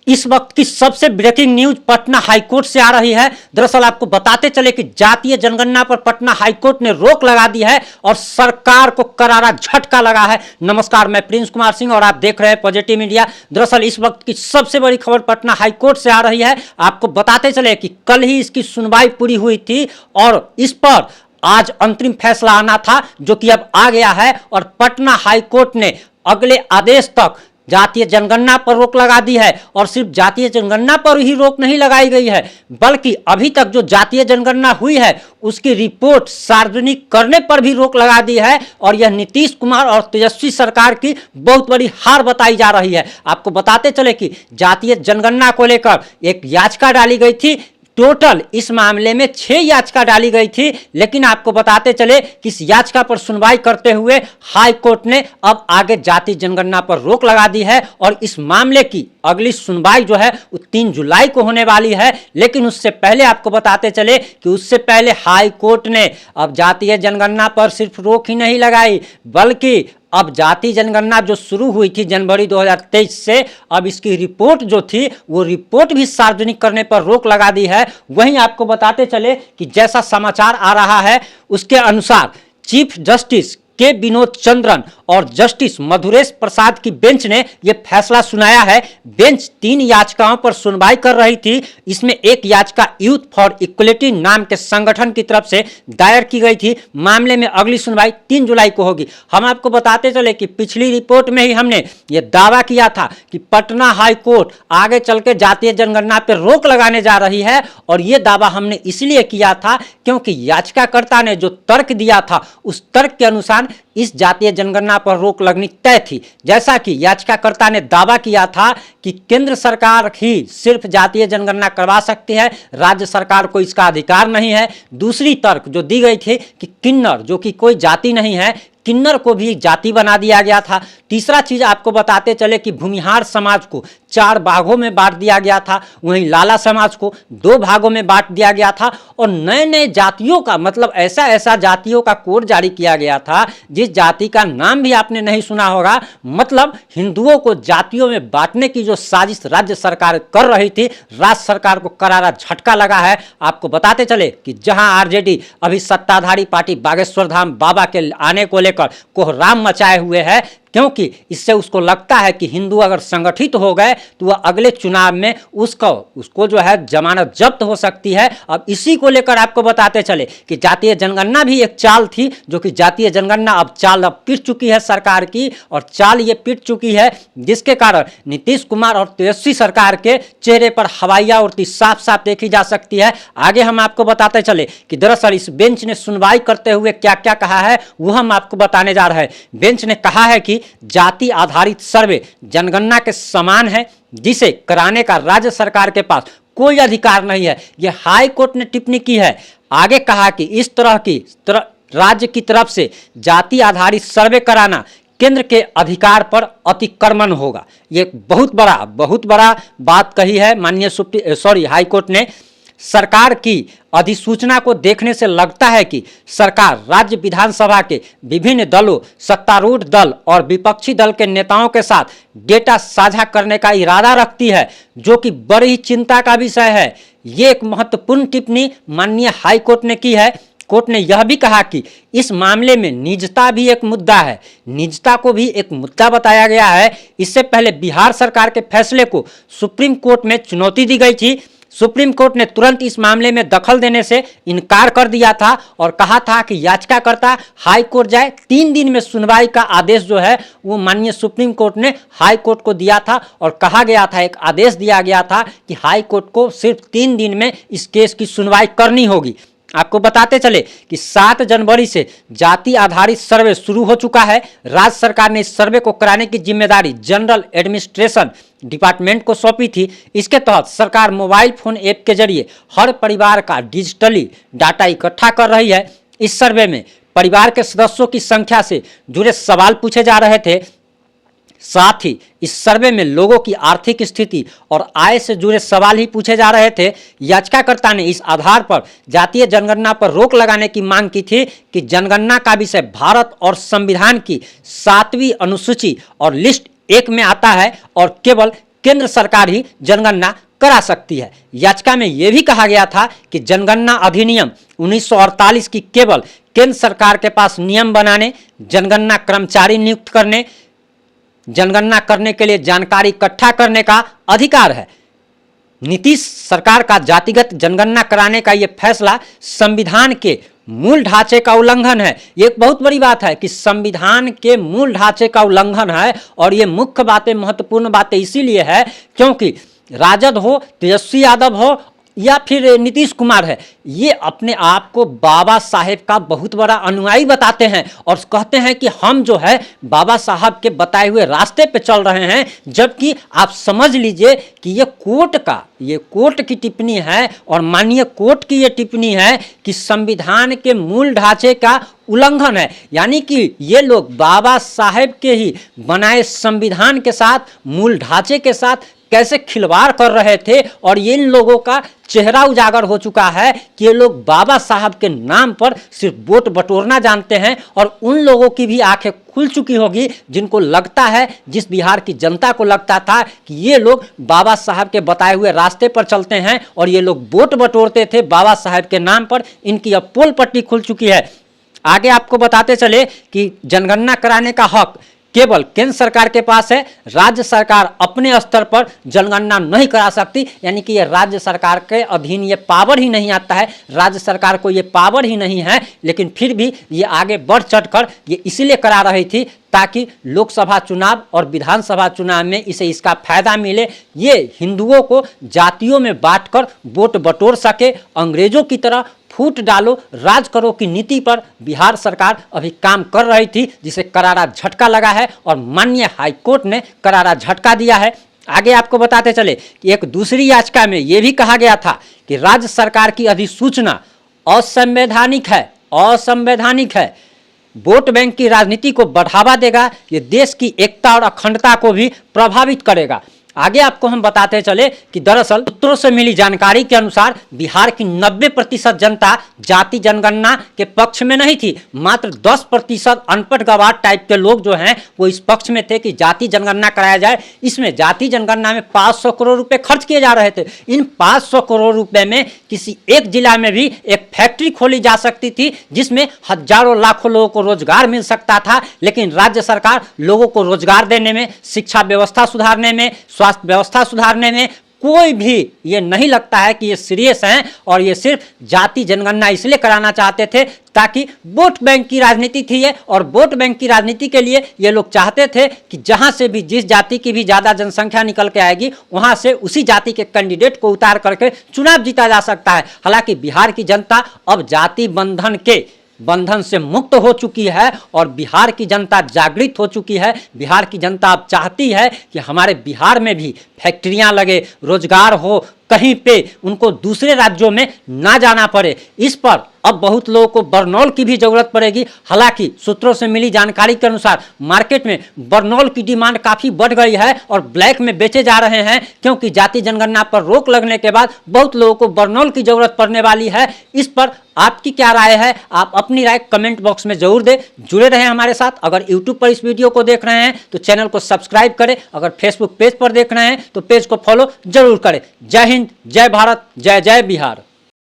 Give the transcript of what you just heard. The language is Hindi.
इस वक्त की सबसे ब्रेकिंग न्यूज पटना हाईकोर्ट से आ रही है। दरअसल आपको बताते चले कि जातीय जनगणना पर पटना हाईकोर्ट ने रोक लगा दी है और सरकार को करारा झटका लगा है। नमस्कार, मैं प्रिंस कुमार सिंह और आप देख रहे हैं पॉजिटिव मीडिया। दरअसल इस वक्त की सबसे बड़ी खबर पटना हाईकोर्ट से आ रही है। आपको बताते चले कि कल ही इसकी सुनवाई पूरी हुई थी और इस पर आज अंतरिम फैसला आना था, जो कि अब आ गया है। और पटना हाईकोर्ट ने अगले आदेश तक जातीय जनगणना पर रोक लगा दी है। और सिर्फ जातीय जनगणना पर ही रोक नहीं लगाई गई है, बल्कि अभी तक जो जातीय जनगणना हुई है उसकी रिपोर्ट सार्वजनिक करने पर भी रोक लगा दी है। और यह नीतीश कुमार और तेजस्वी सरकार की बहुत बड़ी हार बताई जा रही है। आपको बताते चले कि जातीय जनगणना को लेकर एक याचिका डाली गई थी। टोटल इस मामले में 6 याचिका डाली गई थी, लेकिन आपको बताते चले कि इस याचिका पर सुनवाई करते हुए हाई कोर्ट ने अब आगे जाति जनगणना पर रोक लगा दी है। और इस मामले की अगली सुनवाई जो है वो 3 जुलाई को होने वाली है। लेकिन उससे पहले आपको बताते चले कि उससे पहले हाई कोर्ट ने अब जातीय जनगणना पर सिर्फ रोक ही नहीं लगाई, बल्कि अब जाति जनगणना जो शुरू हुई थी जनवरी 2023 से, अब इसकी रिपोर्ट जो थी वो रिपोर्ट भी सार्वजनिक करने पर रोक लगा दी है। वहीं आपको बताते चले कि जैसा समाचार आ रहा है उसके अनुसार चीफ जस्टिस के विनोद चंद्रन और जस्टिस मधुरेश प्रसाद की बेंच ने यह फैसला सुनाया है। बेंच 3 याचिकाओं पर सुनवाई कर रही थी। इसमें एक याचिका यूथ फॉर इक्वलिटी नाम के संगठन की तरफ से दायर की गई थी। मामले में अगली सुनवाई 3 जुलाई को होगी। हम आपको बताते चले कि पिछली रिपोर्ट में ही हमने ये दावा किया था कि पटना हाई कोर्ट आगे चल के जातीय जनगणना पर रोक लगाने जा रही है। और ये दावा हमने इसलिए किया था क्योंकि याचिकाकर्ता ने जो तर्क दिया था उस तर्क के अनुसार इस जातीय जनगणना पर रोक लगनी तय थी। जैसा कि याचिकाकर्ता ने दावा किया था कि केंद्र सरकार ही सिर्फ जातीय जनगणना करवा सकती है, राज्य सरकार को इसका अधिकार नहीं है। दूसरी तर्क जो दी गई थी कि किन्नर, जो कि कोई जाति नहीं है, किन्नर को भी जाति बना दिया गया था। तीसरा चीज आपको बताते चले कि भूमिहार समाज को 4 भागों में बांट दिया गया था, वहीं लाला समाज को 2 भागों में बांट दिया गया था। और नए नए जातियों का मतलब ऐसा जातियों का कोड जारी किया गया था जिस जाति का नाम भी आपने नहीं सुना होगा। मतलब हिंदुओं को जातियों में बांटने की जो साजिश राज्य सरकार कर रही थी, राज्य सरकार को करारा झटका लगा है। आपको बताते चले कि जहां आरजेडी अभी सत्ताधारी पार्टी बागेश्वर धाम बाबा के आने को लेकर कोहराम मचाए हुए है, क्योंकि इससे उसको लगता है कि हिंदू अगर संगठित हो गए तो वह अगले चुनाव में उसको जो है जमानत जब्त हो सकती है। अब इसी को लेकर आपको बताते चले कि जातीय जनगणना भी एक चाल थी, जो कि जातीय जनगणना अब चाल पिट चुकी है सरकार की। और चाल ये पिट चुकी है जिसके कारण नीतीश कुमार और तेजस्वी सरकार के चेहरे पर हवाइयां उड़ती साफ साफ देखी जा सकती है। आगे हम आपको बताते चले कि दरअसल इस बेंच ने सुनवाई करते हुए क्या क्या कहा है वो हम आपको बताने जा रहे हैं। बेंच ने कहा है कि जाति आधारित सर्वे जनगणना के समान है, जिसे कराने का राज्य सरकार के पास कोई अधिकार नहीं है। यह हाई कोर्ट ने टिप्पणी की है। आगे कहा कि इस तरह राज्य की तरफ से जाति आधारित सर्वे कराना केंद्र के अधिकार पर अतिक्रमण होगा। यह बहुत बड़ा बात कही है माननीय हाई कोर्ट ने। सरकार की अधिसूचना को देखने से लगता है कि सरकार राज्य विधानसभा के विभिन्न दलों, सत्तारूढ़ दल और विपक्षी दल के नेताओं के साथ डेटा साझा करने का इरादा रखती है, जो कि बड़ी चिंता का विषय है। ये एक महत्वपूर्ण टिप्पणी माननीय हाई कोर्ट ने की है। कोर्ट ने यह भी कहा कि इस मामले में निजता भी एक मुद्दा है। निजता को भी एक मुद्दा बताया गया है। इससे पहले बिहार सरकार के फैसले को सुप्रीम कोर्ट में चुनौती दी गई थी। सुप्रीम कोर्ट ने तुरंत इस मामले में दखल देने से इनकार कर दिया था और कहा था कि याचिकाकर्ता हाई कोर्ट जाए। 3 दिन में सुनवाई का आदेश जो है वो माननीय सुप्रीम कोर्ट ने हाई कोर्ट को दिया था। और कहा गया था, एक आदेश दिया गया था कि हाई कोर्ट को सिर्फ 3 दिन में इस केस की सुनवाई करनी होगी। आपको बताते चले कि 7 जनवरी से जाति आधारित सर्वे शुरू हो चुका है। राज्य सरकार ने इस सर्वे को कराने की जिम्मेदारी जनरल एडमिनिस्ट्रेशन डिपार्टमेंट को सौंपी थी। इसके तहत सरकार मोबाइल फोन ऐप के जरिए हर परिवार का डिजिटली डाटा इकट्ठा कर रही है। इस सर्वे में परिवार के सदस्यों की संख्या से जुड़े सवाल पूछे जा रहे थे। साथ ही इस सर्वे में लोगों की आर्थिक स्थिति और आय से जुड़े सवाल ही पूछे जा रहे थे। याचिकाकर्ता ने इस आधार पर जातीय जनगणना पर रोक लगाने की मांग की थी कि जनगणना का विषय भारत और संविधान की 7वीं अनुसूची और लिस्ट 1 में आता है और केवल केंद्र सरकार ही जनगणना करा सकती है। याचिका में यह भी कहा गया था कि जनगणना अधिनियम 1948 की केवल केंद्र सरकार के पास नियम बनाने, जनगणना कर्मचारी नियुक्त करने, जनगणना करने के लिए जानकारी इकट्ठा करने का अधिकार है। नीतीश सरकार का जातिगत जनगणना कराने का यह फैसला संविधान के मूल ढांचे का उल्लंघन है। ये एक बहुत बड़ी बात है कि संविधान के मूल ढांचे का उल्लंघन है, और ये मुख्य बातें, महत्वपूर्ण बातें इसीलिए है क्योंकि राजद हो, तेजस्वी यादव हो या फिर नीतीश कुमार है, ये अपने आप को बाबा साहेब का बहुत बड़ा अनुयायी बताते हैं और कहते हैं कि हम जो है बाबा साहब के बताए हुए रास्ते पे चल रहे हैं। जबकि आप समझ लीजिए कि ये कोर्ट की टिप्पणी है और माननीय कोर्ट की ये टिप्पणी है कि संविधान के मूल ढांचे का उल्लंघन है। यानी कि ये लोग बाबा साहेब के ही बनाए संविधान के साथ, मूल ढांचे के साथ कैसे खिलवाड़ कर रहे थे, और ये इन लोगों का चेहरा उजागर हो चुका है कि ये लोग बाबा साहब के नाम पर सिर्फ वोट बटोरना जानते हैं। और उन लोगों की भी आंखें खुल चुकी होगी जिनको लगता है, जिस बिहार की जनता को लगता था कि ये लोग बाबा साहब के बताए हुए रास्ते पर चलते हैं और ये लोग वोट बटोरते थे बाबा साहब के नाम पर। इनकी अब पोल पट्टी खुल चुकी है। आगे आपको बताते चले कि जनगणना कराने का हक केवल केंद्र सरकार के पास है, राज्य सरकार अपने स्तर पर जनगणना नहीं करा सकती। यानी कि ये राज्य सरकार के अधीन ये पावर ही नहीं आता है, राज्य सरकार को ये पावर ही नहीं है। लेकिन फिर भी ये आगे बढ़ चढ़कर ये इसलिए करा रही थी ताकि लोकसभा चुनाव और विधानसभा चुनाव में इसे इसका फायदा मिले। ये हिंदुओं को जातियों में बांटकर वोट बटोर सके। अंग्रेजों की तरह फूट डालो, राज करो की नीति पर बिहार सरकार अभी काम कर रही थी, जिसे करारा झटका लगा है और माननीय हाईकोर्ट ने करारा झटका दिया है। आगे आपको बताते चले कि एक दूसरी याचिका में यह भी कहा गया था कि राज्य सरकार की अधिसूचना असंवैधानिक है, वोट बैंक की राजनीति को बढ़ावा देगा, ये देश की एकता और अखंडता को भी प्रभावित करेगा। आगे आपको हम बताते चले कि दरअसल सूत्रों से मिली जानकारी के अनुसार बिहार की 90% जनता जाति जनगणना के पक्ष में नहीं थी। मात्र 10% अनपढ़ गवार टाइप के लोग जो हैं वो इस पक्ष में थे कि जाति जनगणना कराया जाए। इसमें जाति जनगणना में 500 करोड़ रुपए खर्च किए जा रहे थे। इन 500 करोड़ रुपए में किसी एक जिला में भी एक फैक्ट्री खोली जा सकती थी जिसमें हजारों लाखों लोगों को रोजगार मिल सकता था। लेकिन राज्य सरकार लोगों को रोजगार देने में, शिक्षा व्यवस्था सुधारने में, स्वास्थ्य व्यवस्था सुधारने में कोई भी ये नहीं लगता है कि ये सीरियस हैं। और ये सिर्फ जाति जनगणना इसलिए कराना चाहते थे ताकि वोट बैंक की राजनीति थी ये, और वोट बैंक की राजनीति के लिए ये लोग चाहते थे कि जहां से भी जिस जाति की भी ज्यादा जनसंख्या निकल के आएगी वहां से उसी जाति के कैंडिडेट को उतार करके चुनाव जीता जा सकता है। हालांकि बिहार की जनता अब जाति बंधन से मुक्त हो चुकी है और बिहार की जनता जागृत हो चुकी है। बिहार की जनता अब चाहती है कि हमारे बिहार में भी फैक्ट्रियां लगे, रोजगार हो, कहीं पे उनको दूसरे राज्यों में ना जाना पड़े। इस पर अब बहुत लोगों को बरनौल की भी जरूरत पड़ेगी। हालांकि सूत्रों से मिली जानकारी के अनुसार मार्केट में बरनौल की डिमांड काफ़ी बढ़ गई है और ब्लैक में बेचे जा रहे हैं, क्योंकि जाति जनगणना पर रोक लगने के बाद बहुत लोगों को बरनौल की जरूरत पड़ने वाली है। इस पर आपकी क्या राय है? आप अपनी राय कमेंट बॉक्स में जरूर दें। जुड़े रहें हमारे साथ। अगर यूट्यूब पर इस वीडियो को देख रहे हैं तो चैनल को सब्सक्राइब करें। अगर फेसबुक पेज पर देख रहे हैं तो पेज को फॉलो जरूर करें। जय हिंद, जय भारत, जय जय बिहार।